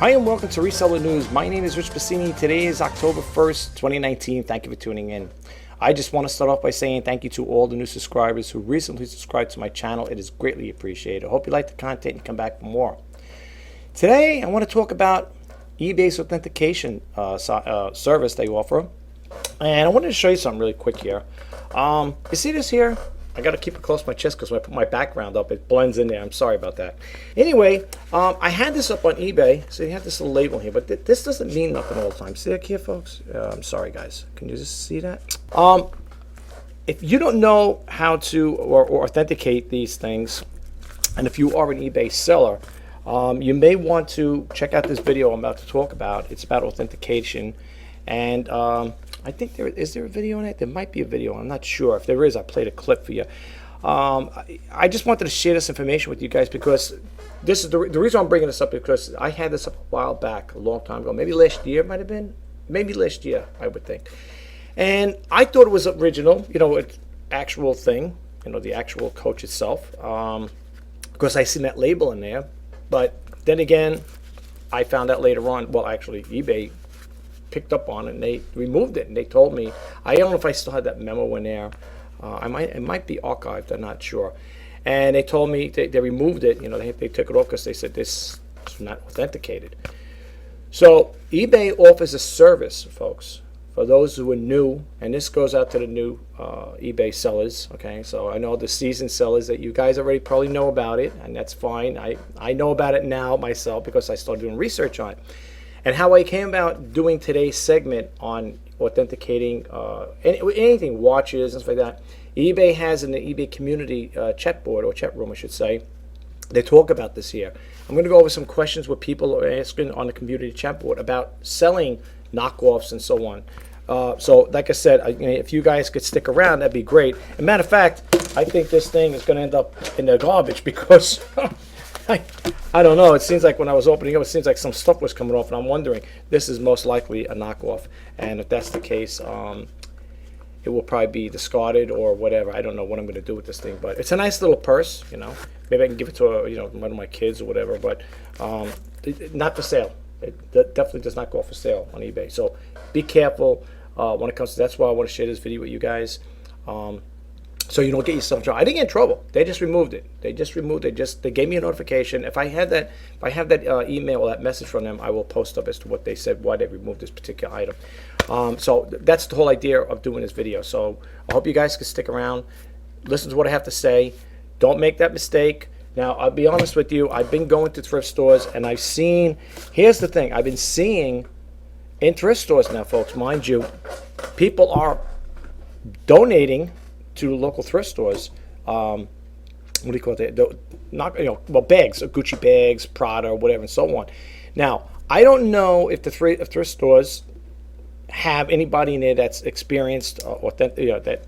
Hi and welcome to Reseller News. My name is Rich Pasini. Today is October 1st, 2019. Thank you for tuning in. I just want to start off by saying thank you to all the new subscribers who recently subscribed to my channel. It is greatly appreciated. I hope you like the content and come back for more. Today, I want to talk about eBay's authentication service they offer. And I wanted to show you something really quick here. You see this here? I got to keep it close to my chest because when I put my background up, it blends in there. I'm sorry about that. Anyway, I had this up on eBay. So you have this little label here, but this doesn't mean nothing all the time. See that here, folks? I'm sorry, guys. Can you just see that? If you don't know how to or authenticate these things, and if you are an eBay seller, you may want to check out this video I'm about to talk about. It's about authentication. And I think is there a video on it? There might be a video. I'm not sure. If there is, I played a clip for you. I just wanted to share this information with you guys because this is the reason I'm bringing this up, because I had this up a while back, a long time ago. Maybe last year it might have been. Maybe last year, I would think. And I thought it was original, it's actual thing, the actual coach itself. Because I seen that label in there. But then again, I found out later on, well, actually, eBay picked up on it and they removed it, and they told me, I don't know if I still had that memo in there. It might be archived, I'm not sure. And they told me they removed it, they took it off because they said this is not authenticated. So eBay offers a service, folks, for those who are new, and this goes out to the new eBay sellers. Okay, so I know the seasoned sellers that you guys already probably know about it, and that's fine. I know about it now myself because I started doing research on it. And how I came about doing today's segment on authenticating anything, watches and stuff like that. eBay has in the eBay community chat board, or chat room I should say, they talk about this here. I'm going to go over some questions what people are asking on the community chat board about selling knockoffs and so on. So like I said, if you guys could stick around, that'd be great. As a matter of fact, I think this thing is going to end up in the garbage because I don't know. It seems like when I was opening up, it seems like some stuff was coming off, and I'm wondering, this is most likely a knockoff. And if that's the case, it will probably be discarded or whatever. I don't know what I'm going to do with this thing, but it's a nice little purse. Maybe I can give it to one of my kids or whatever. But not for sale. It definitely does not go for sale on eBay. So be careful when it comes to. That's why I want to share this video with you guys. So you don't get yourself in trouble. I didn't get in trouble. They just removed it. They gave me a notification. If I have that email or that message from them, I will post up as to what they said, why they removed this particular item. So that's the whole idea of doing this video. So I hope you guys can stick around, listen to what I have to say. Don't make that mistake. Now, I'll be honest with you. I've been going to thrift stores, and I've seen. Here's the thing. I've been seeing in thrift stores now, folks. Mind you, people are donating to local thrift stores, what do you call it? Bags, Gucci bags, Prada, whatever, and so on. Now, I don't know if the thrift stores have anybody in there that's experienced, that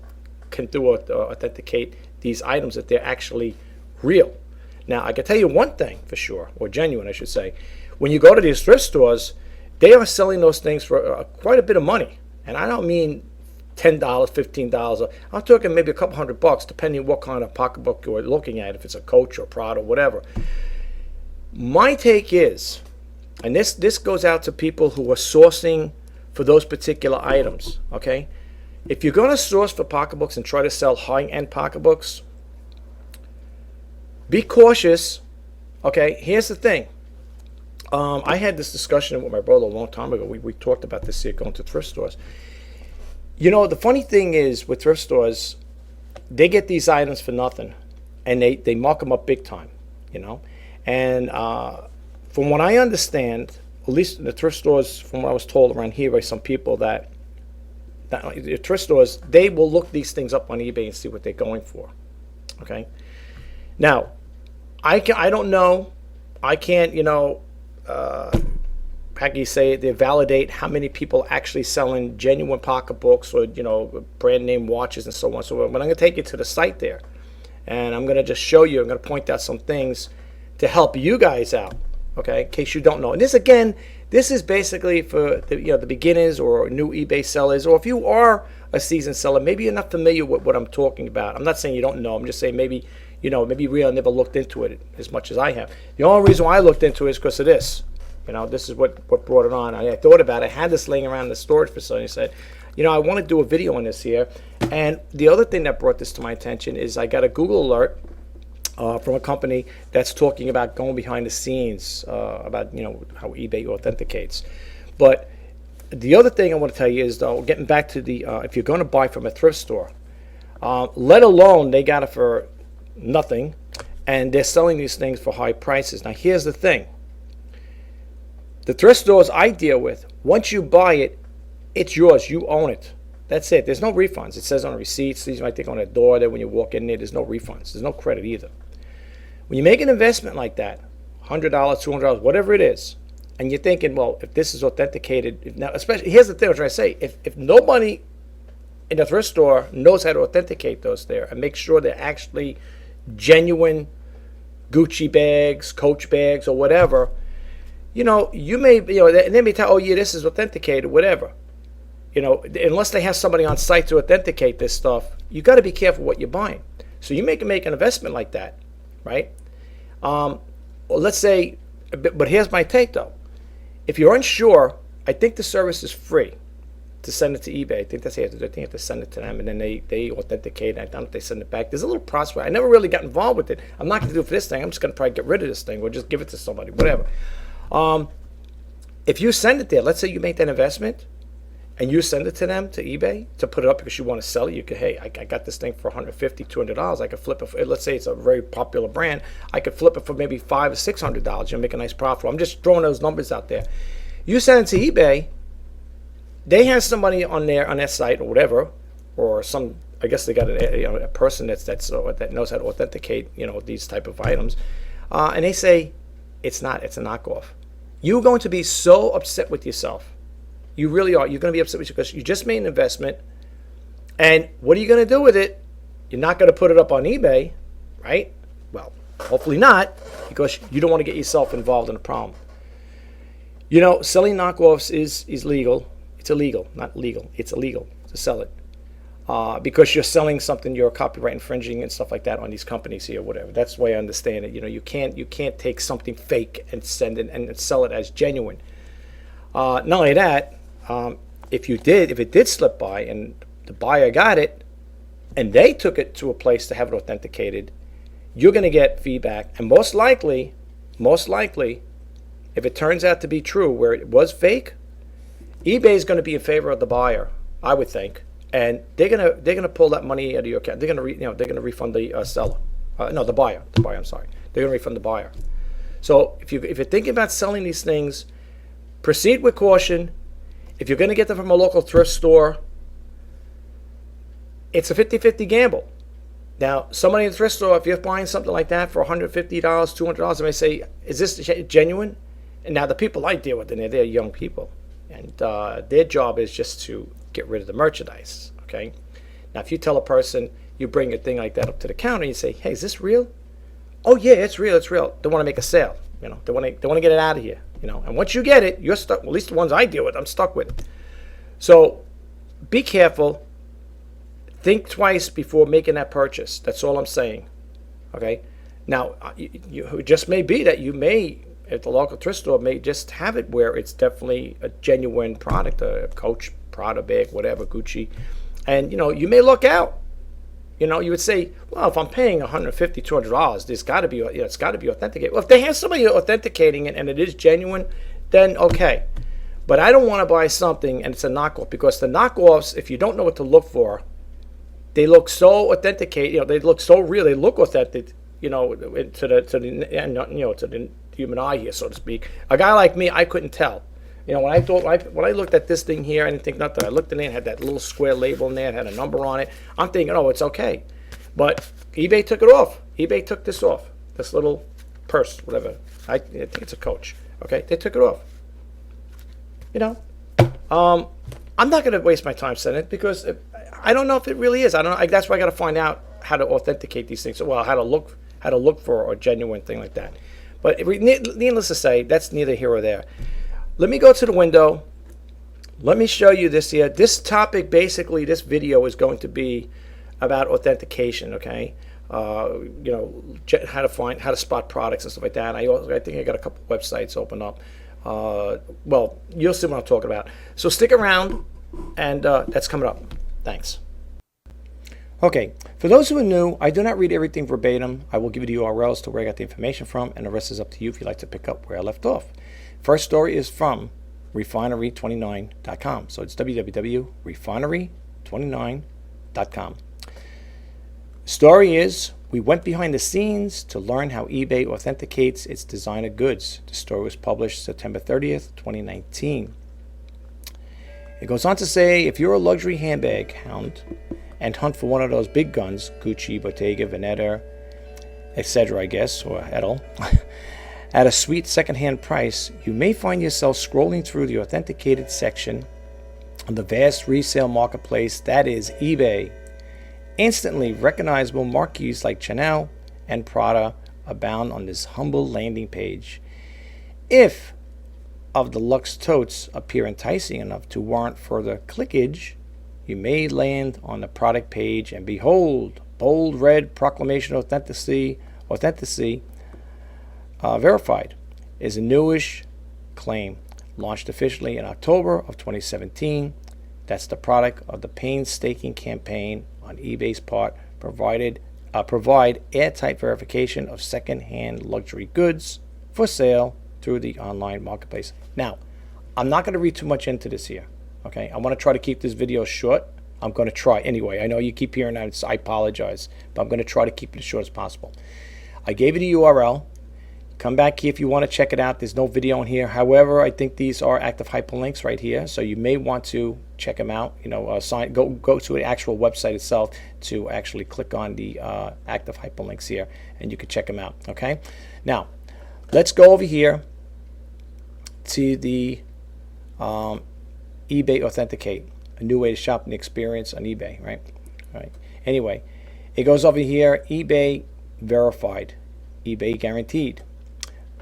can authenticate these items, that they're actually real. Now, I can tell you one thing for sure, or genuine, I should say. When you go to these thrift stores, they are selling those things for quite a bit of money, and I don't mean $10, $15. I'm talking maybe a couple $100, depending what kind of pocketbook you're looking at, if it's a Coach or Prada or whatever. My take is, and this goes out to people who are sourcing for those particular items, okay? If you're going to source for pocketbooks and try to sell high-end pocketbooks, be cautious, okay? Here's the thing. I had this discussion with my brother a long time ago. We talked about this here, going to thrift stores. The funny thing is with thrift stores, they get these items for nothing, and they mark them up big time, And from what I understand, at least in the thrift stores, from what I was told around here by some people, that the thrift stores, they will look these things up on eBay and see what they're going for, okay? Now, I don't know. I can't, how can you say it? They validate how many people actually selling genuine pocketbooks or brand name watches and so on. So I'm going to take you to the site there, and I'm going to just show you. I'm going to point out some things to help you guys out, okay? In case you don't know. And this is basically for the beginners or new eBay sellers, or if you are a seasoned seller, maybe you're not familiar with what I'm talking about. I'm not saying you don't know. I'm just saying maybe maybe you really never looked into it as much as I have. The only reason why I looked into it is because of this. This is what brought it on. I thought about it. I had this laying around in the storage facility. I said, I want to do a video on this here. And the other thing that brought this to my attention is I got a Google alert from a company that's talking about going behind the scenes about how eBay authenticates. But the other thing I want to tell you is, though, getting back to the if you're going to buy from a thrift store, let alone they got it for nothing, and they're selling these things for high prices. Now, here's the thing. The thrift stores I deal with, once you buy it, it's yours. You own it. That's it. There's no refunds. It says on the receipts, these might think on the door that when you walk in there's no refunds. There's no credit either. When you make an investment like that, $100, $200, whatever it is, and you're thinking, well, if this is authenticated, now, especially, here's the thing I was trying to say. If nobody in the thrift store knows how to authenticate those there and make sure they're actually genuine Gucci bags, Coach bags, or whatever, you may, and they may tell, oh yeah, this is authenticated, whatever. Unless they have somebody on site to authenticate this stuff, you got to be careful what you're buying. So you make an investment like that, right? Well, let's say, but here's my take though. If you're unsure, I think the service is free to send it to eBay. I think that's it. I think you have to send it to them, and then they authenticate it. I don't know if they send it back. There's a little process. I never really got involved with it. I'm not going to do it for this thing. I'm just going to probably get rid of this thing or just give it to somebody, whatever. If you send it there, let's say you make that investment, and you send it to them, to eBay, to put it up because you want to sell it. You could, hey, I got this thing for $150, $200. I could flip it for, let's say it's a very popular brand. I could flip it for maybe $500 or $600. Make a nice profit. I'm just throwing those numbers out there. You send it to eBay. They have somebody on their site or whatever, or some. I guess they got a person that knows how to authenticate these type of items, and they say it's not. It's a knockoff. You're going to be so upset with yourself. You really are. You're going to be upset with you because you just made an investment, and what are you going to do with it? You're not going to put it up on eBay, right? Well, hopefully not, because you don't want to get yourself involved in a problem. Selling knockoffs is legal. It's illegal, not legal. It's illegal to sell it because you're selling something you're copyright infringing and stuff like that on these companies here, whatever. That's the way I understand it. You can't take something fake and send it and sell it as genuine. Not only that. If it did slip by and the buyer got it and they took it to a place to have it authenticated, you're going to get feedback. And most likely, if it turns out to be true where it was fake, eBay is going to be in favor of the buyer, I would think, and they're going to pull that money out of your account. They're going to refund the seller, the buyer. I'm sorry, they're going to refund the buyer. So if you're thinking about selling these things, proceed with caution. If you're going to get them from a local thrift store, it's a 50-50 gamble. Now, somebody in the thrift store, if you're buying something like that for $150, $200, they may say, is this genuine? And now the people I deal with, they're young people. And their job is just to get rid of the merchandise, okay? Now, if you tell a person, you bring a thing like that up to the counter and you say, hey, is this real? Oh, yeah, it's real. They want to make a sale. They want to get it out of here. And once you get it, you're stuck. Well, at least the ones I deal with, I'm stuck with it. So be careful. Think twice before making that purchase. That's all I'm saying. Okay. Now, it just may be that you may, at the local thrift store, may just have it where it's definitely a genuine product, a Coach, Prada bag, whatever, Gucci, and you may look out. You would say, well, if I'm paying $150, $200, there's got to be, it's got to be authenticated. Well, if they have somebody authenticating it and it is genuine, then okay. But I don't want to buy something and it's a knockoff, because the knockoffs, if you don't know what to look for, they look so authenticated. They look so real. They look authentic. To the human eye here, so to speak. A guy like me, I couldn't tell. When I looked at this thing here, I didn't think nothing. I looked in there and had that little square label in there, and had a number on it. I'm thinking, oh, it's okay. But eBay took it off. eBay took this off. This little purse, whatever. I think it's a Coach. Okay, they took it off. I'm not going to waste my time sending it because I don't know if it really is. I don't know. That's why I got to find out how to authenticate these things. Well, how to look for a genuine thing like that. But needless to say, that's neither here or there. Let me go to the window. Let me show you this here. This topic, basically, this video is going to be about authentication, okay? How to spot products and stuff like that. I think I got a couple websites open up. Well, you'll see what I'm talking about. So stick around, and that's coming up. Thanks. Okay, for those who are new, I do not read everything verbatim. I will give you the URLs to where I got the information from, and the rest is up to you if you'd like to pick up where I left off. First story is from refinery29.com. So it's www.refinery29.com. Story is, we went behind the scenes to learn how eBay authenticates its designer goods. The story was published September 30th, 2019. It goes on to say, if you're a luxury handbag hound and hunt for one of those big guns, Gucci, Bottega, Veneta, etc., I guess, or Edel, at a sweet secondhand price, you may find yourself scrolling through the authenticated section of the vast resale marketplace that is eBay. Instantly recognizable marquees like Chanel and Prada abound on this humble landing page. If of the luxe totes appear enticing enough to warrant further clickage, you may land on the product page and behold, bold red proclamation authenticity verified is a newish claim launched officially in October of 2017. That's the product of the painstaking campaign on eBay's part provide airtight verification of second-hand luxury goods for sale through the online marketplace. Now, I'm not going to read too much into this here. Okay, I want to try to keep this video short. I'm going to try anyway. I know you keep hearing that, so I apologize, but I'm going to try to keep it as short as possible. I gave you the URL. Come back here if you want to check it out. There's no video in here. However, I think these are active hyperlinks right here, so you may want to check them out. You know, go to the actual website itself to actually click on the active hyperlinks here, and you can check them out. Okay. Now, let's go over here to the eBay Authenticate, a new way to shop and experience on eBay, right? All right. Anyway, it goes over here, eBay Verified, eBay Guaranteed.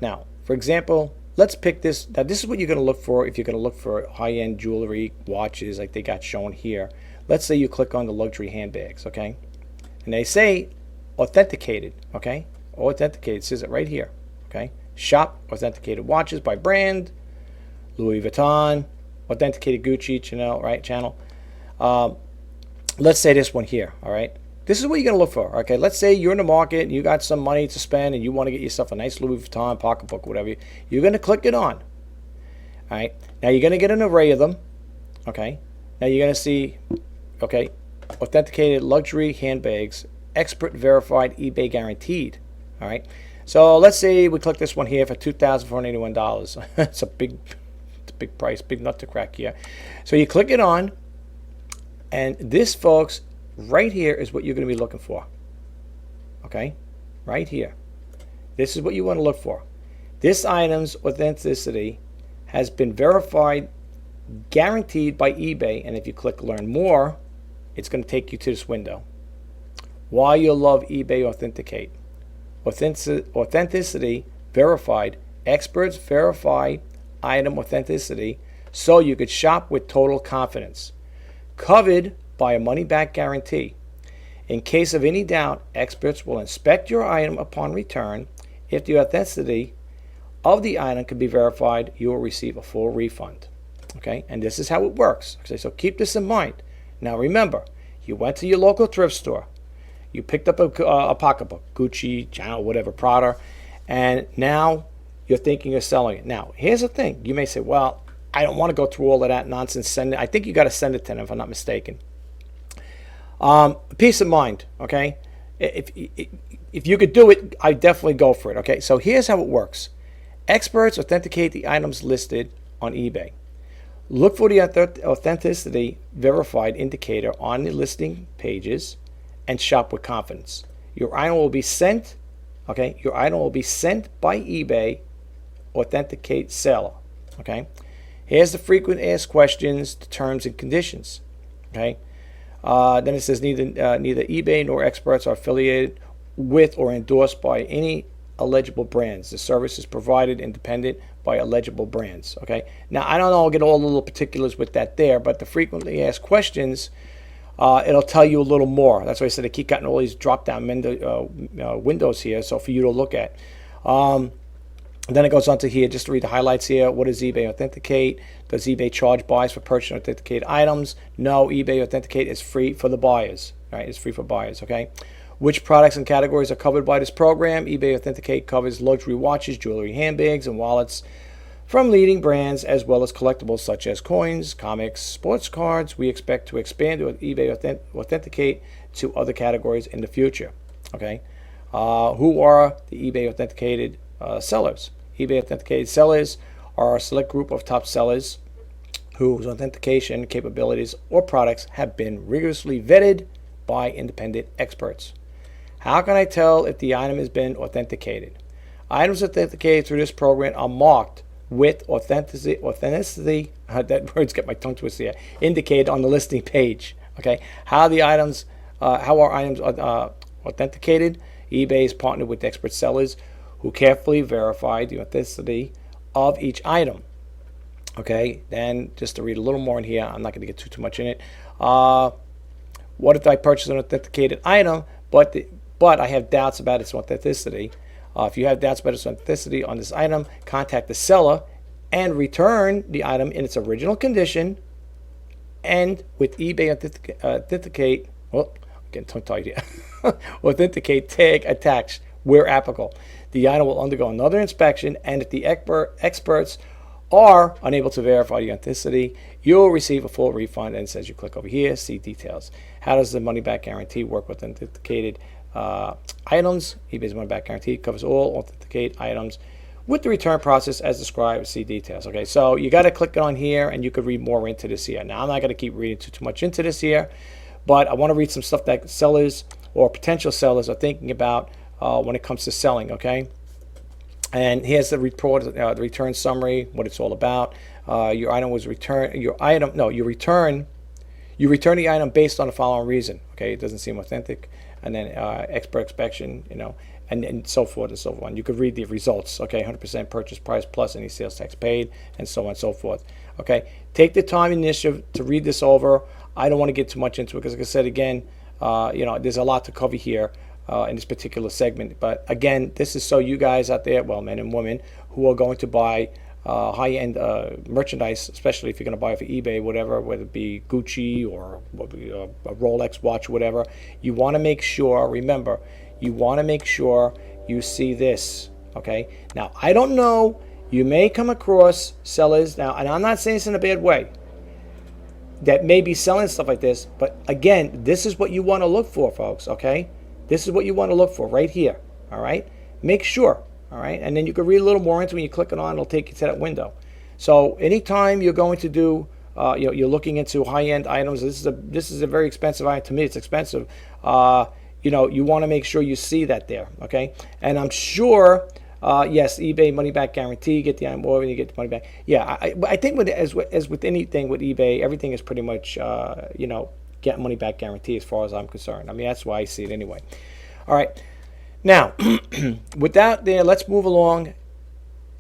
Now, for example, let's pick this. Now, this is what you're going to look for if you're going to look for high-end jewelry, watches like they got shown here. Let's say you click on the luxury handbags, okay? And they say authenticated, okay? Authenticated, it says it right here, okay? Shop authenticated watches by brand, Louis Vuitton, authenticated Gucci, Chanel, right? Channel. Let's say this one here, all right? This is what you're going to look for, okay? Let's say you're in the market and you got some money to spend and you want to get yourself a nice Louis Vuitton pocketbook, whatever. You're going to click it on, all right? Now, you're going to get an array of them, okay? Now, you're going to see, okay, authenticated luxury handbags, expert verified, eBay guaranteed, all right? So, let's say we click this one here for $2,481. It's a big price, big nut to crack here. So, you click it on, and this, folks, right here is what you're going to be looking for. Okay? Right here. This is what you want to look for. This item's authenticity has been verified, guaranteed by eBay, and if you click Learn More, it's going to take you to this window. Why you'll love eBay Authenticate. Authenticity verified. Experts verify item authenticity so you could shop with total confidence. Covered by a money-back guarantee. In case of any doubt, experts will inspect your item upon return. If the authenticity of the item can be verified, you will receive a full refund. Okay, and this is how it works. Okay, so keep this in mind. Now remember, you went to your local thrift store, you picked up a pocketbook, Gucci, Chanel, whatever, Prada, and now you're thinking of selling it. Now, here's the thing. You may say, well, I don't want to go through all of that nonsense. Send it. I think you got to send it to them, if I'm not mistaken. Peace of mind, okay? If you could do it, I definitely go for it, okay? So here's how it works. Experts authenticate the items listed on eBay. Look for the authenticity verified indicator on the listing pages and shop with confidence. Your item will be sent, okay? Your item will be sent by eBay Authenticate seller, okay? Here's the frequent asked questions, the terms and conditions, okay? Then it says neither eBay nor experts are affiliated with or endorsed by any eligible brands. The service is provided independent by eligible brands. Okay. Now I don't know. I'll get all the little particulars with that there, but the frequently asked questions, it'll tell you a little more. That's why I said I keep getting all these drop-down windows here, so for you to look at. And then it goes on to here, just to read the highlights here. What does eBay Authenticate? Does eBay charge buyers for purchasing authenticated items? No, eBay Authenticate is free for the buyers. Right? It's free for buyers, okay? Which products and categories are covered by this program? eBay Authenticate covers luxury watches, jewelry, handbags, and wallets from leading brands, as well as collectibles such as coins, comics, sports cards. We expect to expand eBay Authenticate to other categories in the future. Okay, who are the eBay Authenticated sellers? eBay Authenticated sellers are a select group of top sellers whose authentication capabilities or products have been rigorously vetted by independent experts. How can I tell if the item has been authenticated? Items authenticated through this program are marked with authenticity that words get my tongue twisted here, indicated on the listing page. Okay, how are items authenticated? eBay is partnered with expert sellers who carefully verify the authenticity of each item. Okay, then just to read a little more in here, I'm not going to get too much in it. What if I purchase an authenticated item, but I have doubts about its authenticity? If you have doubts about its authenticity on this item, contact the seller and return the item in its original condition. And with eBay Authenticate, well, I'm getting tongue-tied here. Authenticate tag attached where applicable. The item will undergo another inspection, and if the experts are unable to verify the authenticity, you'll receive a full refund. And it says you click over here, see details. How does the money-back guarantee work with authenticated items? eBay's money-back guarantee covers all authenticated items with the return process as described. See details. Okay, so you got to click on here, and you could read more into this here. Now, I'm not going to keep reading too much into this here, but I want to read some stuff that sellers or potential sellers are thinking about when it comes to selling. Okay, and here's the report, the return summary, what it's all about. Your item was returned. You return the item based on the following reason. Okay, it doesn't seem authentic, and then expert inspection, and so forth and so on. You could read the results. Okay, 100% purchase price plus any sales tax paid, and so on and so forth. Okay, take the time and initiative to read this over. I don't want to get too much into it because, like I said again, there's a lot to cover here in this particular segment. But again, this is so you guys out there, well, men and women, who are going to buy high-end merchandise, especially if you're going to buy it for eBay, whatever, whether it be Gucci or a Rolex watch, whatever, you want to make sure, remember, you want to make sure you see this, okay? Now, I don't know, you may come across sellers, now, and I'm not saying this in a bad way, that may be selling stuff like this, but again, this is what you want to look for, folks, okay? This is what you want to look for right here, all right? Make sure. All right, and then you can read a little more into it. When you click it on, it'll take you to that window. So anytime you're going to do, you're looking into high-end items. This is a very expensive item. To me, it's expensive. You want to make sure you see that there. Okay, and I'm sure, yes, eBay money-back guarantee. Get the item over, and you get the money back. Yeah, I think as with anything with eBay, everything is pretty much, get money-back guarantee as far as I'm concerned. I mean, that's why I see it anyway. All right. Now, with that there, let's move along.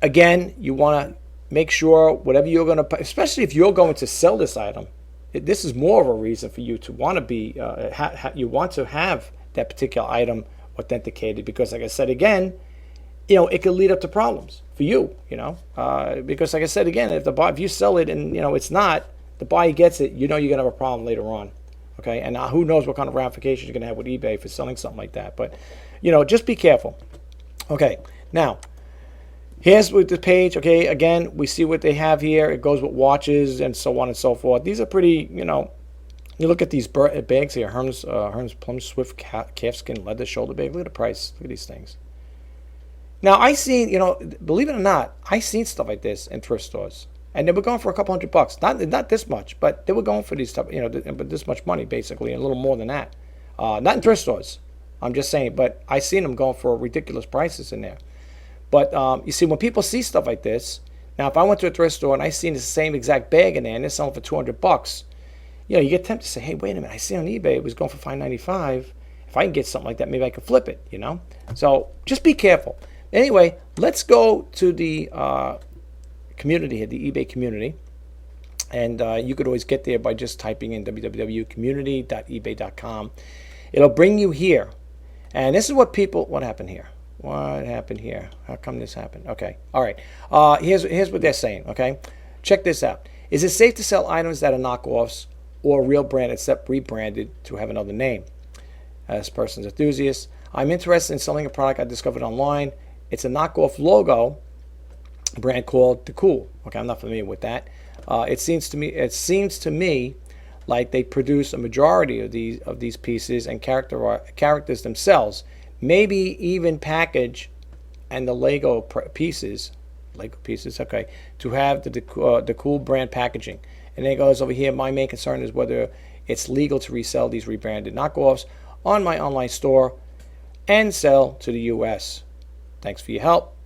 Again, you want to make sure whatever you're going to, especially if you're going to sell this item, this is more of a reason for you to want to be, you want to have that particular item authenticated because, like I said again, it could lead up to problems for you, because, like I said again, if you sell it and it's not, the buyer gets it, you're going to have a problem later on. Okay, and who knows what kind of ramifications you're going to have with eBay for selling something like that. But, just be careful. Okay, now, here's with the page. Okay, again, we see what they have here. It goes with watches and so on and so forth. These are pretty, you look at these bags here. Hermes Plum Swift calfskin leather shoulder bag. Look at the price. Look at these things. Now, I seen, believe it or not, I seen stuff like this in thrift stores. And they were going for a couple $100. Not this much, but they were going for these stuff, but this much money basically, and a little more than that. Not in thrift stores. I'm just saying, but I seen them going for ridiculous prices in there. But you see, when people see stuff like this, now if I went to a thrift store and I seen the same exact bag in there and they're selling for $200, you get tempted to say, hey, wait a minute, I see on eBay it was going for $5.95. If I can get something like that, maybe I can flip it. So just be careful. Anyway, let's go to the community here, the eBay community, and you could always get there by just typing in www.community.ebay.com. It'll bring you here, and this is what happened here. What happened here? How come this happened? Okay. All right. Here's what they're saying. Okay. Check this out. Is it safe to sell items that are knockoffs or real brand except rebranded to have another name? This person's enthusiast. I'm interested in selling a product I discovered online. It's a knockoff logo brand called The Cool. Okay, I'm not familiar with that. It seems to me like they produce a majority of these pieces and characters themselves. Maybe even package and the Lego pieces, okay, to have the Cool brand packaging. And then it goes over here. My main concern is whether it's legal to resell these rebranded knockoffs on my online store and sell to the U.S. Thanks for your help.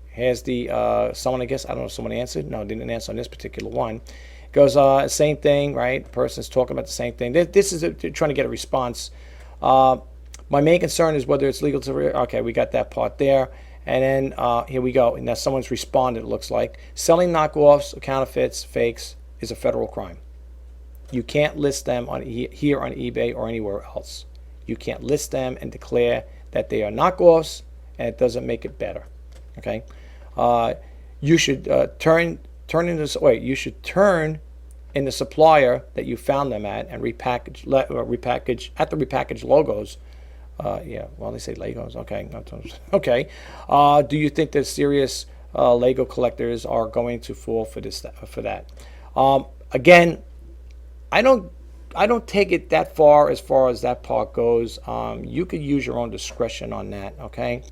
Here's the someone, I guess, I don't know if someone answered. No, didn't answer on this particular one. It goes, same thing, right? Person's talking about the same thing. This is trying to get a response. My main concern is whether it's legal to... Okay, we got that part there. And then here we go. And now someone's responded, it looks like. Selling knockoffs, counterfeits, fakes is a federal crime. You can't list them on here on eBay or anywhere else. You can't list them and declare that they are knockoffs, and it doesn't make it better. Okay? You should turn in the supplier that you found them at and repackage at the repackaged logos. Yeah, well, they say Legos. Okay, okay. Do you think that serious Lego collectors are going to fall for that? Again, I don't take it that far as that part goes. You could use your own discretion on that. Okay.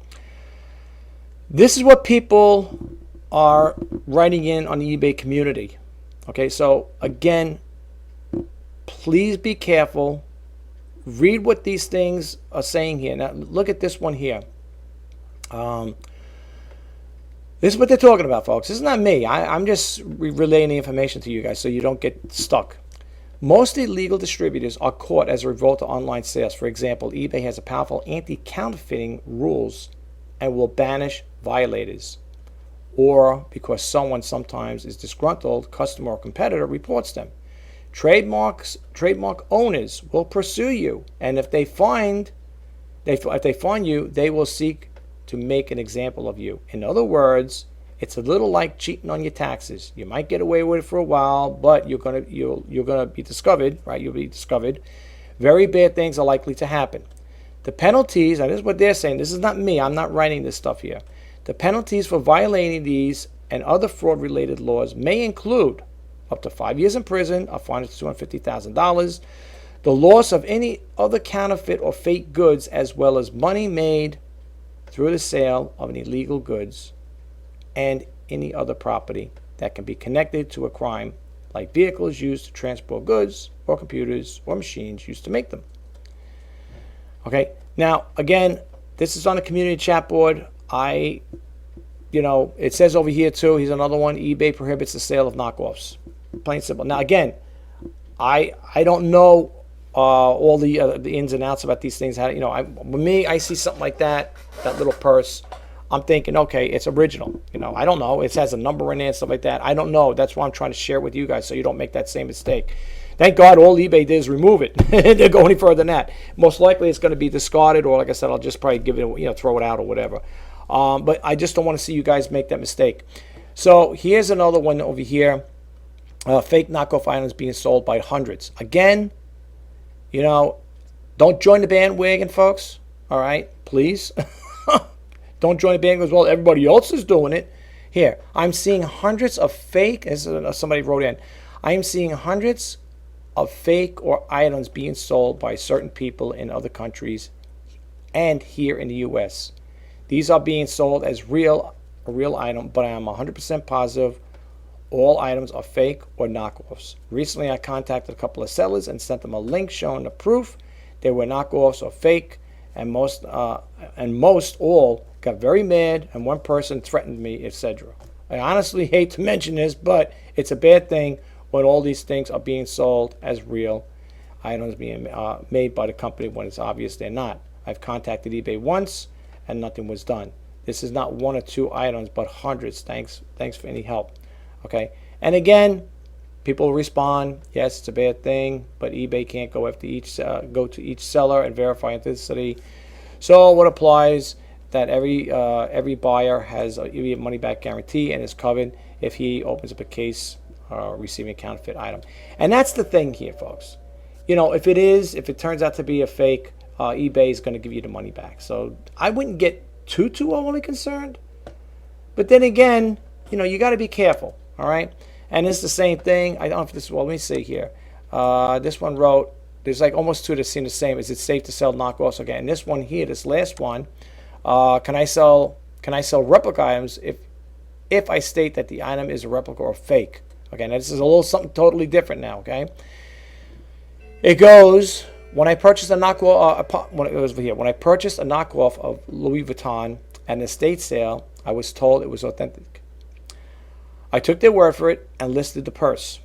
This is what people are writing in on the eBay community. Okay, so again, please be careful. Read what these things are saying here. Now, look at this one here. This is what they're talking about, folks. This is not me. I'm just relaying the information to you guys so you don't get stuck. Most illegal distributors are caught as a result of online sales. For example, eBay has a powerful anti-counterfeiting rules and will banish violators, or because someone sometimes is disgruntled customer or competitor reports them. Trademark owners will pursue you, and if they find you, they will seek to make an example of you. In other words, it's a little like cheating on your taxes. You might get away with it for a while, but you're gonna be discovered, right? You'll be discovered. Very bad things are likely to happen. The penalties, and this is what they're saying. This is not me. I'm not writing this stuff here. The penalties for violating these and other fraud-related laws may include up to 5 years in prison, a fine of $250,000, the loss of any other counterfeit or fake goods, as well as money made through the sale of any illegal goods, and any other property that can be connected to a crime, like vehicles used to transport goods or computers or machines used to make them. Okay, now again, this is on the community chat board. It says over here too, here's another one, eBay prohibits the sale of knockoffs. Plain simple. Now again, I don't know all the ins and outs about these things. With me, I see something like that little purse, I'm thinking, okay, it's original. I don't know. It has a number in there and stuff like that. I don't know. That's why I'm trying to share it with you guys so you don't make that same mistake. Thank God all eBay did is remove it. They didn't go any further than that. Most likely it's going to be discarded, or like I said, I'll just probably give it, throw it out or whatever. But I just don't want to see you guys make that mistake. So here's another one over here. Fake knockoff items being sold by hundreds. Again, don't join the bandwagon, folks. All right, please. Don't join the bandwagon as well. Everybody else is doing it. Here, I'm seeing hundreds of fake, as somebody wrote in, I am seeing hundreds of fake or items being sold by certain people in other countries and here in the U.S. These are being sold as a real item, but I am 100% positive all items are fake or knockoffs. Recently, I contacted a couple of sellers and sent them a link showing the proof they were knockoffs or fake, and most all got very mad, and one person threatened me, etc. I honestly hate to mention this, but it's a bad thing when all these things are being sold as real items being made by the company when it's obvious they're not. I've contacted eBay once and nothing was done. This is not one or two items, but hundreds. Thanks for any help. Okay, and again, people respond, yes, it's a bad thing, but eBay can't go to each seller and verify authenticity. So what applies? that every buyer has a money back guarantee and is covered if he opens up a case receiving a counterfeit item. And that's the thing here, folks. You know, if it turns out to be a fake, eBay is going to give you the money back. So I wouldn't get too overly concerned. But then again, you know, you got to be careful. All right. And it's the same thing. I don't know if this. Well, let me see here. This one wrote. There's like almost two that seem the same. Is it safe to sell knockoffs? Okay. And this one here, this last one, can I sell replica items if I state that the item is a replica or fake? Okay. Now this is a little something totally different now. Okay. It goes. When I purchased a knockoff, when I purchased a knockoff of Louis Vuitton at an estate sale, I was told it was authentic. I took their word for it and listed the purse.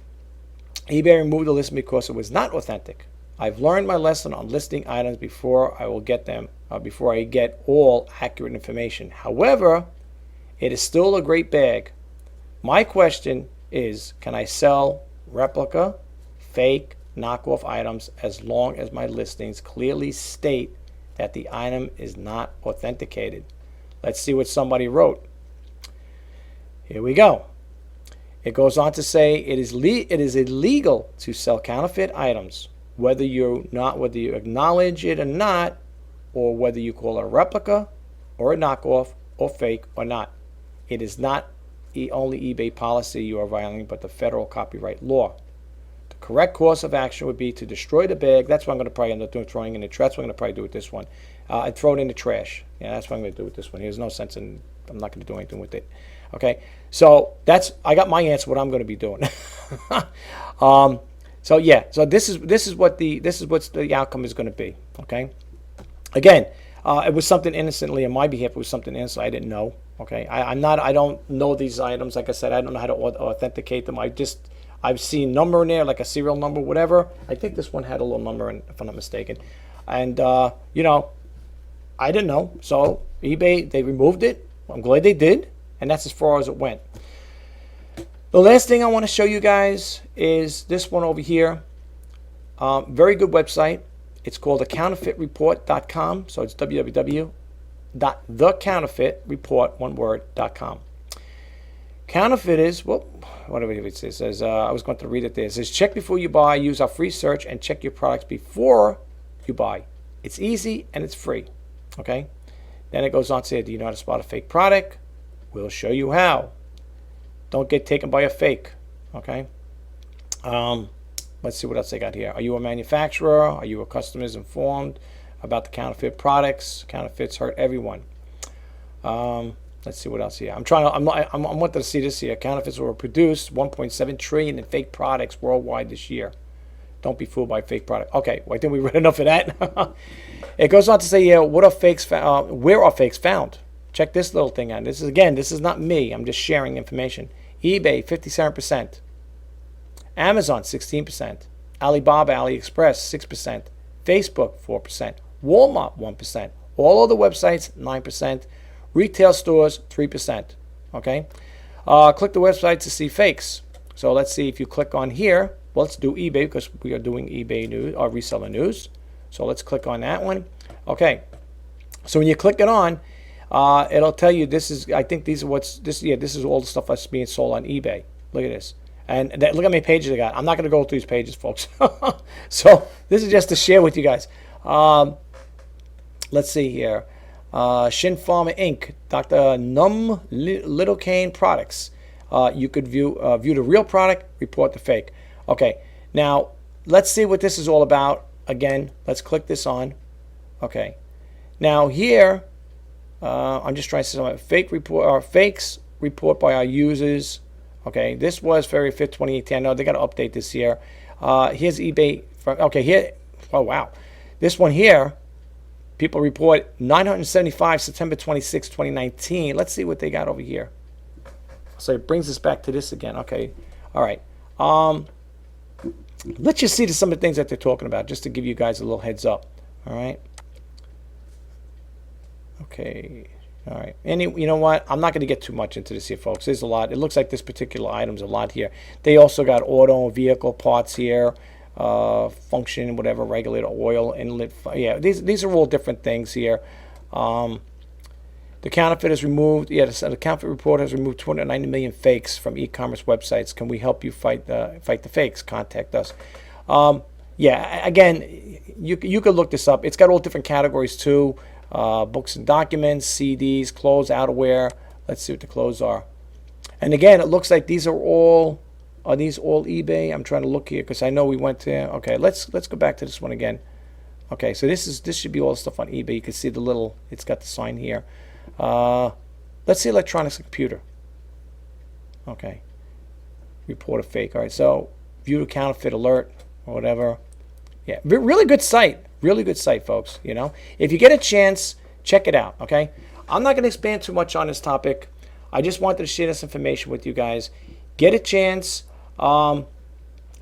eBay removed the listing because it was not authentic. I've learned my lesson on listing items before I get all accurate information. However, it is still a great bag. My question is, can I sell replica, fake, knockoff items as long as my listings clearly state that the item is not authenticated? Let's see what somebody wrote. Here we go. It goes on to say it is illegal to sell counterfeit items, whether you acknowledge it or not, or whether you call it a replica or a knockoff or fake or not. It is not only eBay policy you are violating, but the federal copyright law. The correct course of action would be to destroy the bag. That's what I'm going to probably end up doing, throwing in the trash. That's what I'm going to probably do with this one. And throw it in the trash. Yeah, that's what I'm going to do with this one. There's no sense in, I'm not going to do anything with it. Okay, so I got my answer. What I'm going to be doing. So yeah, so this is what the outcome is going to be. Okay, again, it was something innocently on my behalf. It was something innocent I didn't know. Okay, I don't know these items. Like I said, I don't know how to authenticate them. I've seen number in there, like a serial number, whatever. I think this one had a little number, if I'm not mistaken. And you know, I didn't know. So eBay, they removed it. I'm glad they did. And that's as far as it went. The last thing I want to show you guys is this one over here. Very good website. It's called counterfeitreport.com. So it's www.thecounterfeitreport.com. Counterfeit is, well, whatever it says. I was going to read it there. It says, check before you buy. Use our free search and check your products before you buy. It's easy and it's free. Okay. Then it goes on to say, do you know how to spot a fake product? We'll show you how. Don't get taken by a fake. Okay. Let's see what else they got here. Are you a manufacturer? Are you a customers informed about the counterfeit products? Counterfeits hurt everyone. Let's see what else here. I wanted to see this here. Counterfeits were produced 1.7 trillion in fake products worldwide this year. Don't be fooled by fake product. Okay, well, I think we read enough of that. It goes on to say, yeah, what are fakes? Where are fakes found? Check this little thing out. This is not me. I'm just sharing information. eBay, 57%. Amazon, 16%. Alibaba, AliExpress, 6%. Facebook, 4%. Walmart, 1%. All other websites, 9%. Retail stores, 3%. Okay? Click the website to see fakes. So let's see if you click on here. Well, let's do eBay because we are doing eBay news or reseller news. So let's click on that one. Okay. So when you click it on, it'll tell you this is. I think these are this is all the stuff that's being sold on eBay. Look at this, and look how many pages they got. I'm not going to go through these pages, folks. So this is just to share with you guys. Let's see here. Shin Pharma Inc. Dr. Num Lidocaine products. You could view the real product, report the fake. Okay. Now let's see what this is all about. Again, let's click this on. Okay. Now here. I'm just trying to say something. Fake report or fakes report by our users. Okay, this was February 5th, 2018. I know they got to update this here. Here's eBay. Okay, here. Oh wow, this one here. People report 975 September 26, 2019. Let's see what they got over here. So it brings us back to this again. Okay, all right. Let's just see some of the things that they're talking about, just to give you guys a little heads up. All right. Okay, all right. And you know what? I'm not going to get too much into this here, folks. There's a lot. It looks like this particular item's a lot here. They also got auto vehicle parts here, function, whatever, regulator, oil, inlet. Yeah, these are all different things here. The counterfeit has removed, yeah, the counterfeit report has removed 290 million fakes from e-commerce websites. Can we help you fight the fakes? Contact us. Yeah, again, you could look this up. It's got all different categories too. Books and documents, CDs, clothes, outerwear. Let's see what the clothes are. And again, it looks like these are these all eBay? I'm trying to look here because I know we went to, okay, let's go back to this one again. Okay, so this should be all the stuff on eBay. You can see the little, it's got the sign here. Let's see electronics and computer. Okay. Report a fake. All right, so view the counterfeit alert or whatever. Yeah, really good site. Really good site, folks. You know, if you get a chance, check it out. Okay. I'm not going to expand too much on this topic. I just wanted to share this information with you guys. Get a chance.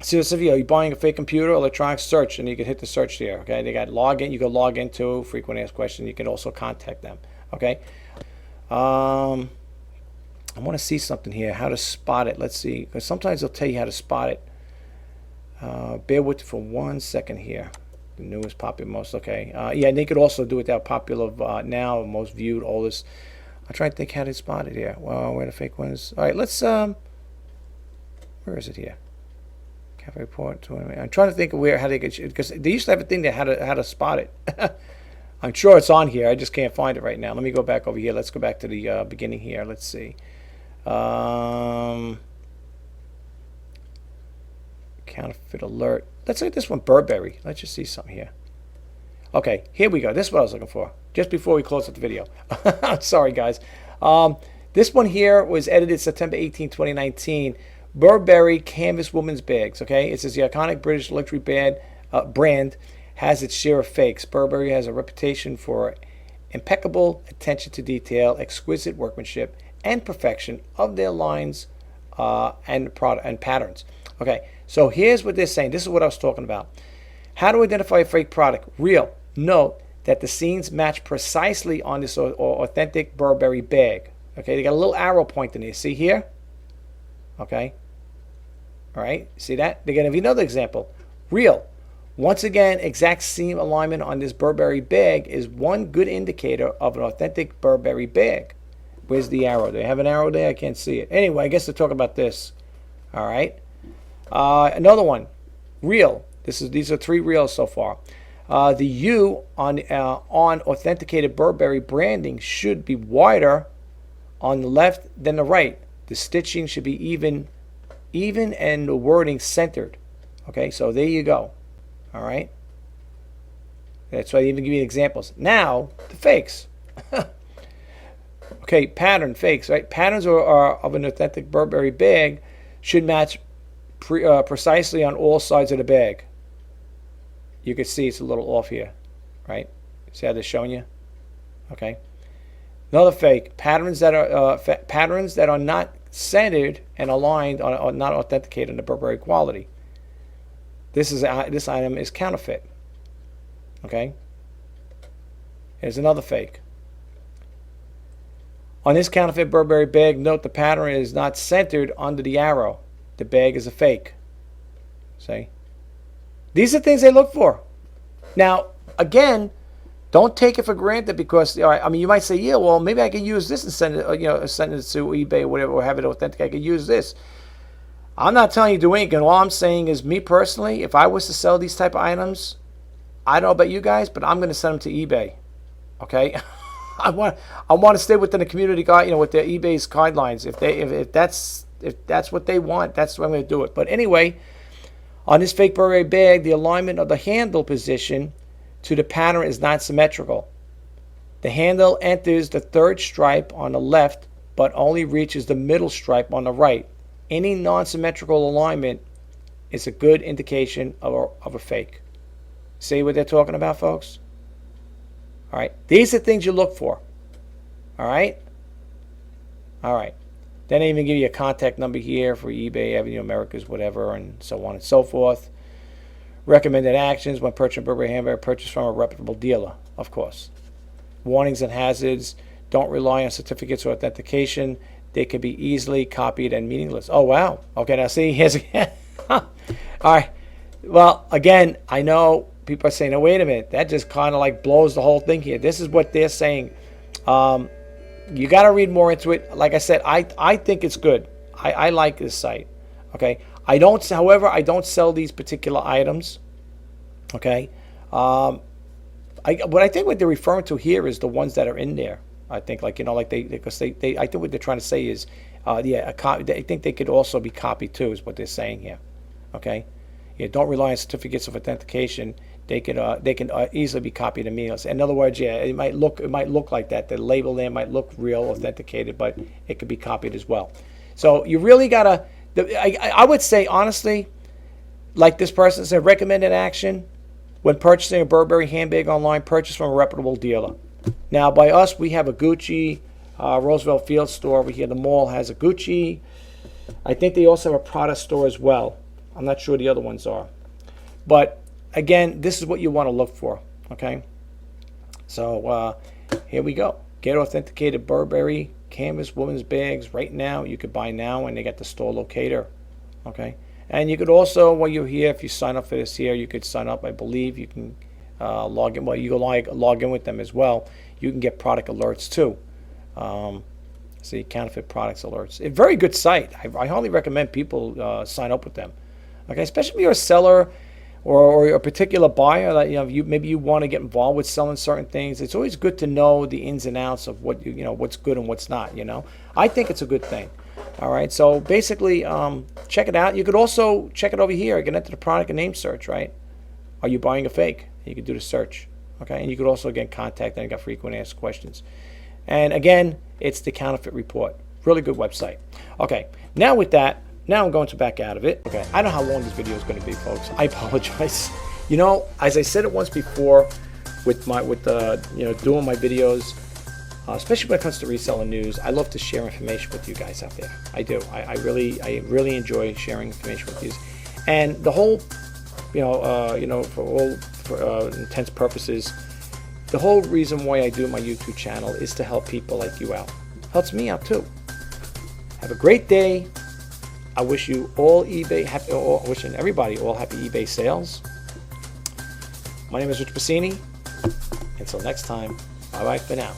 See this video. You're buying a fake computer, electronics, search, and you can hit the search there. Okay. They got login. You can log into frequent asked questions. You can also contact them. Okay. I want to see something here. How to spot it. Let's see. Because sometimes they'll tell you how to spot it. Bear with it for 1 second here. The newest, popular, most, okay. Yeah, and they could also do it that popular now, most viewed, oldest. I'm trying to think how to spot it here. Well, where the fake one is. All right, let's, where is it here? Counterfeit Report. I'm trying to think of how they could, because they used to have a thing that how to spot it. I'm sure it's on here. I just can't find it right now. Let me go back over here. Let's go back to the beginning here. Let's see. Counterfeit alert. Let's look at this one, Burberry. Let's just see something here. Okay, here we go. This is what I was looking for. Just before we close up the video. Sorry, guys. This one here was edited September 18, 2019. Burberry Canvas Women's Bags. Okay, it says the iconic British luxury brand has its share of fakes. Burberry has a reputation for impeccable attention to detail, exquisite workmanship, and perfection of their lines and patterns. Okay, so here's what they're saying. This is what I was talking about. How to identify a fake product. Real. Note that the seams match precisely on this authentic Burberry bag. Okay, they got a little arrow pointing there. See here? Okay. All right, see that? They're going to give you another example. Real. Once again, exact seam alignment on this Burberry bag is one good indicator of an authentic Burberry bag. Where's the arrow? Do they have an arrow there? I can't see it. Anyway, I guess they're talking about this. All right. Another one. Real. These are 3 reels so far. The U on authenticated Burberry branding should be wider on the left than the right. The stitching should be even and the wording centered. Okay, so there you go. All right. That's why I even give you examples. Now, the fakes. Okay, pattern fakes, right? Patterns of an authentic Burberry bag should match precisely on all sides of the bag. You can see it's a little off here, right? See how they're showing you? Okay. Another fake. Patterns that are not centered and aligned are not authenticated in the Burberry quality. This item is counterfeit. Okay. Here's another fake. On this counterfeit Burberry bag, note the pattern is not centered under the arrow. The bag is a fake. See? These are things they look for. Now, again, don't take it for granted because, all right, I mean, you might say, yeah, well, maybe I can use this and send it to eBay or whatever, or have it authentic. I could use this. I'm not telling you to do anything. All I'm saying is, me personally, if I was to sell these type of items, I don't know about you guys, but I'm going to send them to eBay. Okay. I want to stay within the community guide, with their eBay's guidelines. If that's what they want, that's what I'm going to do it. But anyway, on this fake Burberry bag, the alignment of the handle position to the pattern is not symmetrical. The handle enters the 3rd stripe on the left, but only reaches the middle stripe on the right. Any non-symmetrical alignment is a good indication of a fake. See what they're talking about, folks? All right. These are things you look for. All right? All right. Then they even give you a contact number here for eBay, Avenue Americas, whatever, and so on and so forth. Recommended actions when purchasing Burberry handbag, purchase from a reputable dealer, of course. Warnings and hazards. Don't rely on certificates or authentication. They can be easily copied and meaningless. Oh, wow. Okay, now see, here's again. All right. Well, again, I know people are saying, oh, wait a minute. That just kind of like blows the whole thing here. This is what they're saying. You got to read more into it. Like I said, I think it's good. I like this site. Okay. However, I don't sell these particular items. Okay. What I think what they're referring to here is the ones that are in there. I think, like, because I think what they're trying to say is, yeah, I think they could also be copied too, is what they're saying here. Okay. Yeah. Don't rely on certificates of authentication. They can easily be copied to me. In other words, yeah, it might look like that. The label there might look real, authenticated, but it could be copied as well. So you really gotta. I would say honestly, like this person said, recommended action when purchasing a Burberry handbag online, purchase from a reputable dealer. Now, by us, we have a Gucci, Roosevelt Field store over here. The mall has a Gucci. I think they also have a Prada store as well. I'm not sure the other ones are, but again, this is what you want to look for, okay? So here we go. Get authenticated Burberry canvas women's bags right now. You could buy now, and they got the store locator, okay? And you could also, while you're here, if you sign up for this here, you could sign up. I believe you can log in. Well, you can log in with them as well. You can get product alerts too. See, counterfeit products alerts. A very good site. I highly recommend people sign up with them, okay? Especially if you're a seller or a particular buyer that maybe you want to get involved with selling certain things. It's always good to know the ins and outs of what what's good and what's not. I think it's a good thing. All right, so basically, check it out. You could also check it over here. Get into the product and name search. Right? Are you buying a fake? You could do the search. Okay, and you could also again contact them. You got frequent asked questions. And again, it's the Counterfeit Report. Really good website. Okay, now with that. Now I'm going to back out of it. Okay, I don't know how long this video is going to be, folks. I apologize. As I said it once before, with doing my videos, especially when it comes to reseller news, I love to share information with you guys out there. I do. I really enjoy sharing information with you. And the whole, for all intents purposes, the whole reason why I do my YouTube channel is to help people like you out. Helps me out too. Have a great day. I wish you all wishing everybody all happy eBay sales. My name is Rich Pasini. Until next time, bye-bye for now.